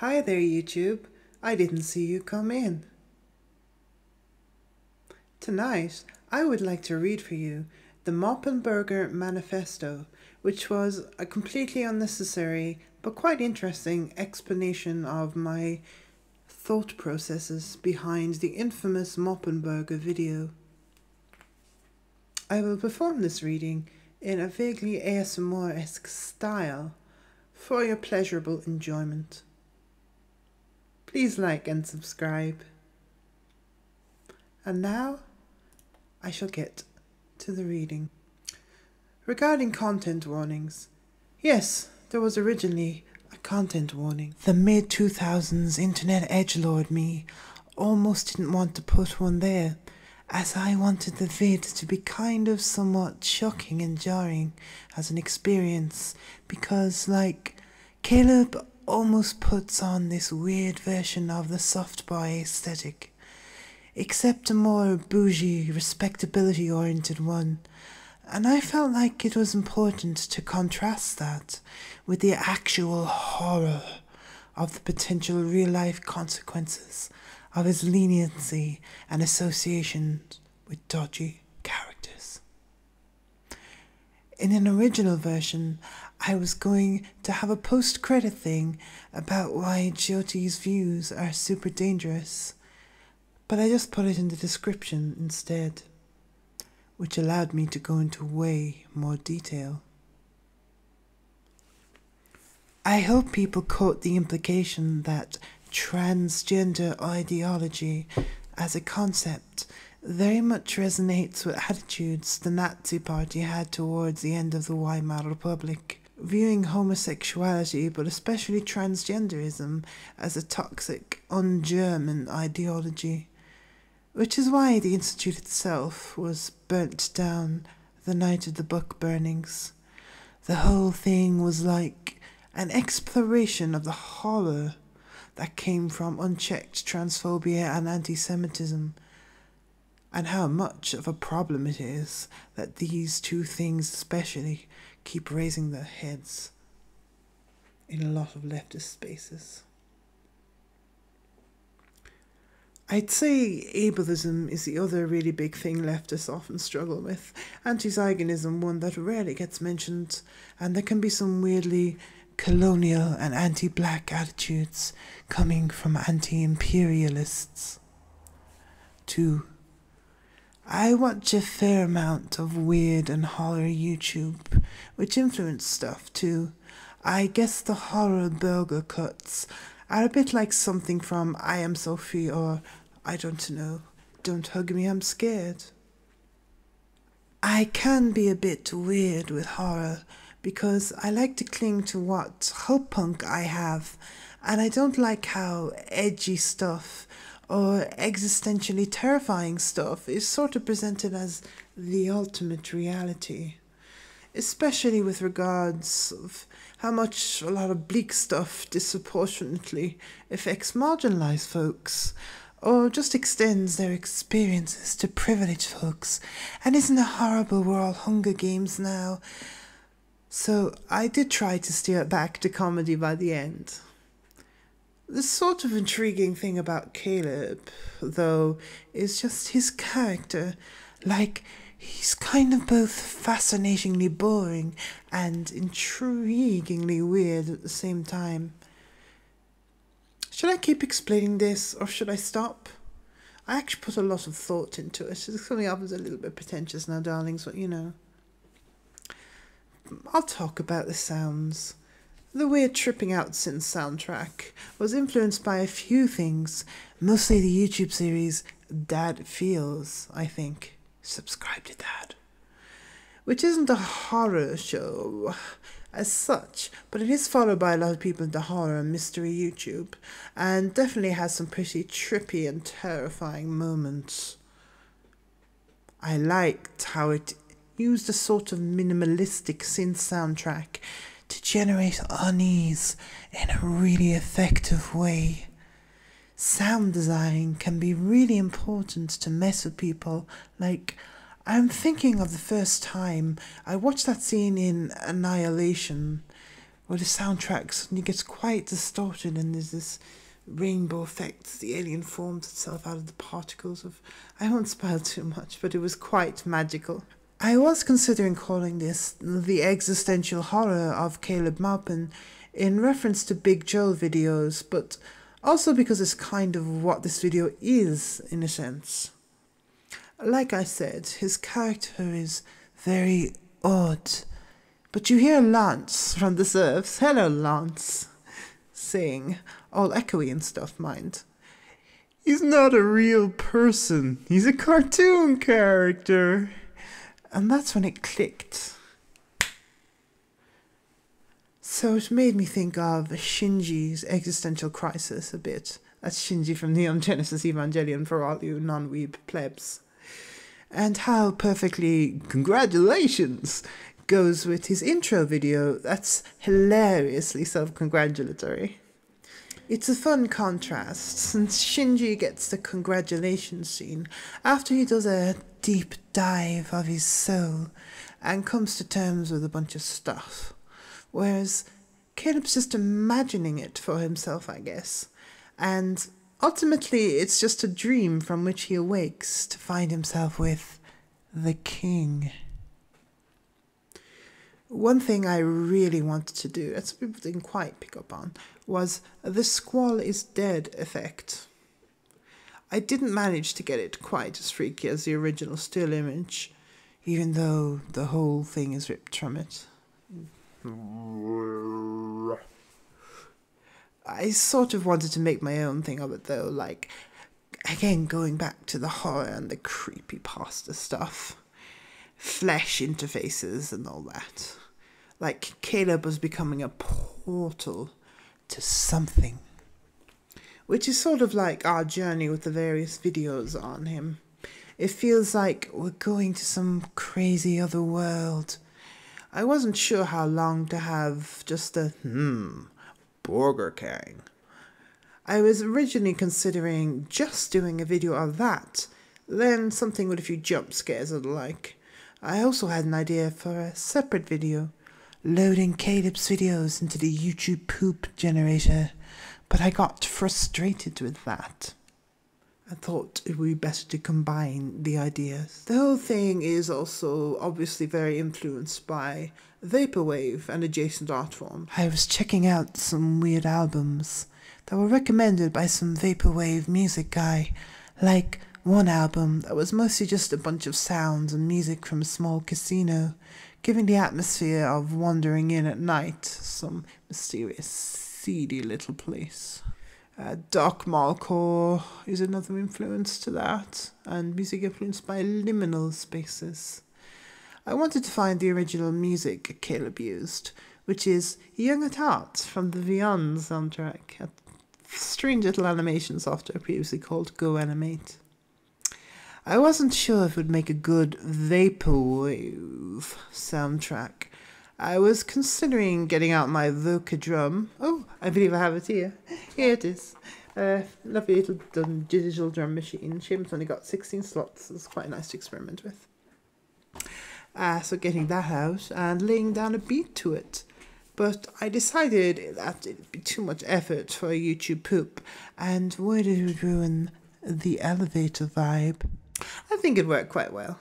Hi there, YouTube. I didn't see you come in. Tonight, I would like to read for you the Maupin Manifesto, which was a completely unnecessary but quite interesting explanation of my thought processes behind the infamous Maupin video. I will perform this reading in a vaguely ASMR-esque style for your pleasurable enjoyment. Please like and subscribe. And now, I shall get to the reading. Regarding content warnings, yes, there was originally a content warning. The mid-2000s internet edgelord me almost didn't want to put one there, as I wanted the vid to be kind of somewhat shocking and jarring as an experience, because, like, Caleb almost puts on this weird version of the soft boy aesthetic, except a more bougie, respectability-oriented one, and I felt like it was important to contrast that with the actual horror of the potential real-life consequences of his leniency and association with dodgy characters. In an original version, I was going to have a post-credit thing about why Jyoti's views are super dangerous, but I just put it in the description instead, which allowed me to go into way more detail. I hope people caught the implication that transgender ideology as a concept very much resonates with attitudes the Nazi Party had towards the end of the Weimar Republic, viewing homosexuality, but especially transgenderism, as a toxic, un-German ideology, which is why the Institute itself was burnt down the night of the book burnings. The whole thing was like an exploration of the horror that came from unchecked transphobia and anti-Semitism, and how much of a problem it is that these two things especially keep raising their heads in a lot of leftist spaces. I'd say ableism is the other really big thing leftists often struggle with. Anti-Zionism, one that rarely gets mentioned, and there can be some weirdly colonial and anti-black attitudes coming from anti-imperialists. 2. I watch a fair amount of weird and horror YouTube, which influence stuff too. I guess the horror burger cuts are a bit like something from I Am Sophie or, I don't know, Don't Hug Me, I'm Scared. I can be a bit weird with horror because I like to cling to what hope punk I have, and I don't like how edgy stuff or existentially terrifying stuff is sort of presented as the ultimate reality, especially with regards of how much a lot of bleak stuff disproportionately affects marginalised folks, or just extends their experiences to privileged folks. And isn't it horrible we're all Hunger Games now? So I did try to steer it back to comedy by the end. The sort of intriguing thing about Caleb, though, is just his character. Like, he's kind of both fascinatingly boring and intriguingly weird at the same time. Should I keep explaining this, or should I stop? I actually put a lot of thought into it. It's coming up as a little bit pretentious now, darlings, but you know. I'll talk about the sounds. The weird tripping out synth soundtrack was influenced by a few things, mostly the YouTube series Dad Feels, I think. Subscribe to that. Which isn't a horror show as such, but it is followed by a lot of people into horror and mystery YouTube, and definitely has some pretty trippy and terrifying moments. I liked how it used a sort of minimalistic synth soundtrack to generate unease in a really effective way. Sound design can be really important to mess with people. Like, I'm thinking of the first time I watched that scene in Annihilation where the soundtrack suddenly gets quite distorted and there's this rainbow effect. The alien forms itself out of the particles of... I won't spoil too much, but it was quite magical. I was considering calling this the existential horror of Caleb Maupin in reference to Big Joe videos, but also because it's kind of what this video is, in a sense. Like I said, his character is very odd, but you hear Lance from the surfs, hello Lance, saying, all echoey and stuff, mind. He's not a real person, he's a cartoon character. And that's when it clicked. So it made me think of Shinji's existential crisis a bit. That's Shinji from Neon Genesis Evangelion for all you non-weeb plebs. And how perfectly congratulations goes with his intro video that's hilariously self-congratulatory. It's a fun contrast, since Shinji gets the congratulations scene after he does a deep dive of his soul and comes to terms with a bunch of stuff, whereas Caleb's just imagining it for himself, I guess, and ultimately it's just a dream from which he awakes to find himself with the king. One thing I really wanted to do, that some people didn't quite pick up on, was the Squall is dead effect. I didn't manage to get it quite as freaky as the original still image, even though the whole thing is ripped from it. I sort of wanted to make my own thing of it though, like, again going back to the horror and the creepypasta stuff. Flesh interfaces and all that. Like Caleb was becoming a portal to something. Which is sort of like our journey with the various videos on him. It feels like we're going to some crazy other world. I wasn't sure how long to have just a Borger King. I was originally considering just doing a video of that, then something with a few jump scares and the like. I also had an idea for a separate video, loading Caleb's videos into the YouTube poop generator, but I got frustrated with that. I thought it would be better to combine the ideas. The whole thing is also obviously very influenced by Vaporwave and adjacent art forms. I was checking out some weird albums that were recommended by some Vaporwave music guy, like one album that was mostly just a bunch of sounds and music from a small casino, giving the atmosphere of wandering in at night, some mysterious, seedy little place. Dark Malcore is another influence to that, and music influenced by liminal spaces. I wanted to find the original music Caleb used, which is Young at Heart from the Vyond soundtrack, a strange little animation software previously called Go Animate. I wasn't sure if it would make a good Vaporwave soundtrack. I was considering getting out my Voca drum. Oh, I believe I have it here. Here it is. Lovely little digital drum machine. Shame it's only got 16 slots. It's quite nice to experiment with. So getting that out and laying down a beat to it. But I decided that it'd be too much effort for a YouTube poop, and would it ruin the elevator vibe? I think it worked quite well.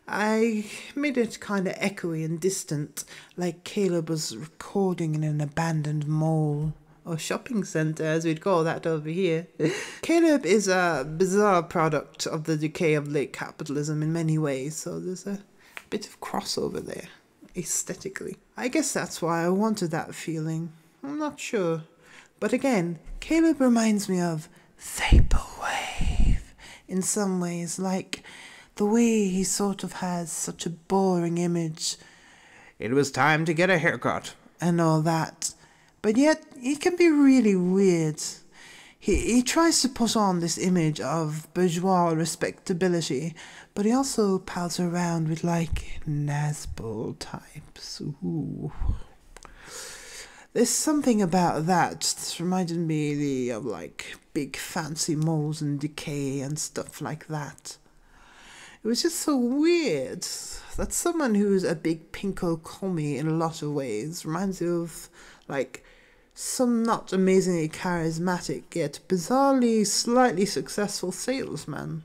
I made it kind of echoey and distant, like Caleb was recording in an abandoned mall, or shopping centre as we'd call that over here. Caleb is a bizarre product of the decay of late capitalism in many ways, so there's a bit of crossover there, aesthetically. I guess that's why I wanted that feeling. I'm not sure. But again, Caleb reminds me of Vaporwave in some ways, like the way he sort of has such a boring image. It was time to get a haircut. And all that. But yet, he can be really weird. He tries to put on this image of bourgeois respectability, but he also pals around with, like, Nazgul types. Ooh. There's something about that that's reminded me of, like, big fancy moles and decay and stuff like that. It was just so weird that someone who's a big pinko commie in a lot of ways reminds you of, like, some not amazingly charismatic yet bizarrely slightly successful salesman.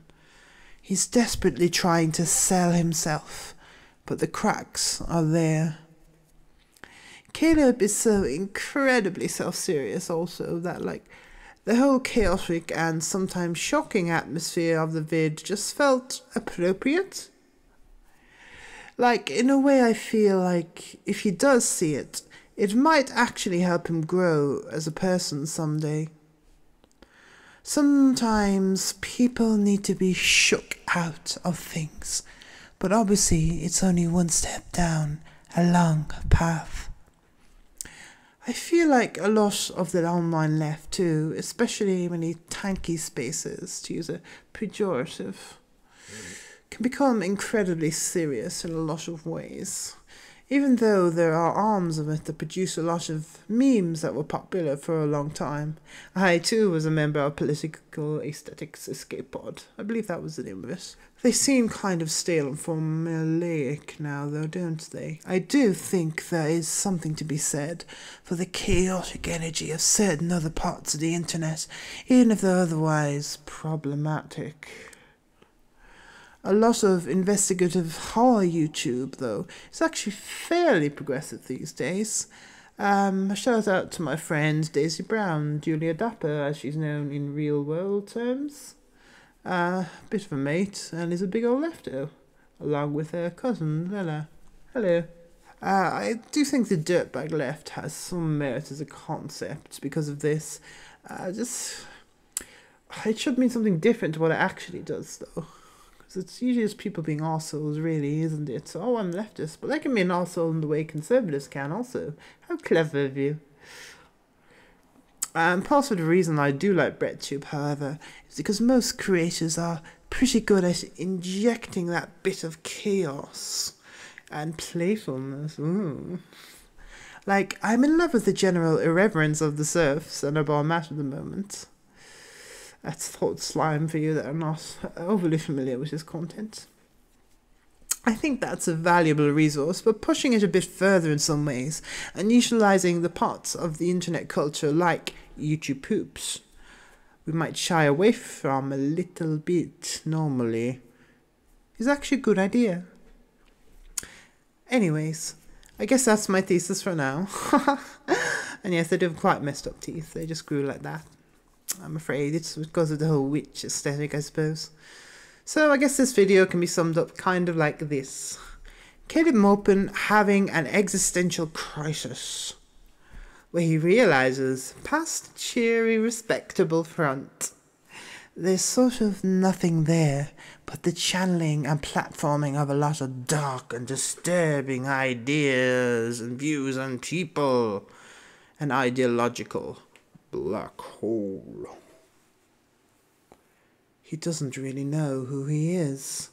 He's desperately trying to sell himself, but the cracks are there. Caleb is so incredibly self-serious also that, like, the whole chaotic and sometimes shocking atmosphere of the vid just felt appropriate. Like, in a way I feel like if he does see it, it might actually help him grow as a person someday. Sometimes people need to be shook out of things, but obviously it's only one step down a long path. I feel like a lot of the online left too, especially many tanky spaces, to use a pejorative, can become incredibly serious in a lot of ways. Even though there are arms of it that produce a lot of memes that were popular for a long time. I too was a member of Political Aesthetics Escape Pod. I believe that was the name of it. They seem kind of stale and formulaic now though, don't they? I do think there is something to be said for the chaotic energy of certain other parts of the internet, even if they're otherwise problematic. A lot of investigative horror YouTube, though, is actually fairly progressive these days. A shout out to my friend Daisy Brown, Julia Dapper, as she's known in real world terms. Bit of a mate, and is a big old lefto, along with her cousin, Lena. Hello. I do think the dirtbag left has some merit as a concept because of this. It should mean something different to what it actually does, though. It's usually just people being arseholes, really, isn't it? So, oh, I'm leftist, but they can be an arsehole in the way conservatives can also. How clever of you. Part of the reason I do like BreadTube, however, is because most creators are pretty good at injecting that bit of chaos and playfulness. Ooh. Like, I'm in love with the general irreverence of the serfs and our mat at the moment. That's thought slime for you that are not overly familiar with his content. I think that's a valuable resource, but pushing it a bit further in some ways and utilising the parts of the internet culture like YouTube poops we might shy away from a little bit normally is actually a good idea. Anyways, I guess that's my thesis for now. And yes, they do have quite messed up teeth. They just grew like that. I'm afraid it's because of the whole witch aesthetic, I suppose. So I guess this video can be summed up kind of like this. Caleb Maupin having an existential crisis, where he realises, past cheery, respectable front, there's sort of nothing there but the channeling and platforming of a lot of dark and disturbing ideas and views and people, an ideological black hole. He doesn't really know who he is.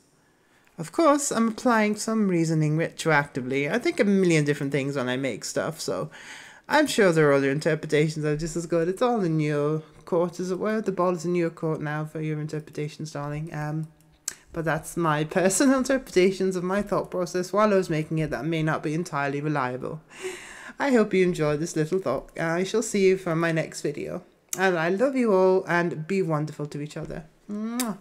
Of course, I'm applying some reasoning retroactively. I think a million different things when I make stuff, so I'm sure there are other interpretations that are just as good. It's all in your court, as it were. The ball is in your court now for your interpretations, darling. But that's my personal interpretations of my thought process while I was making it that may not be entirely reliable. I hope you enjoyed this little thought. I shall see you for my next video. And I love you all, and be wonderful to each other. Mwah.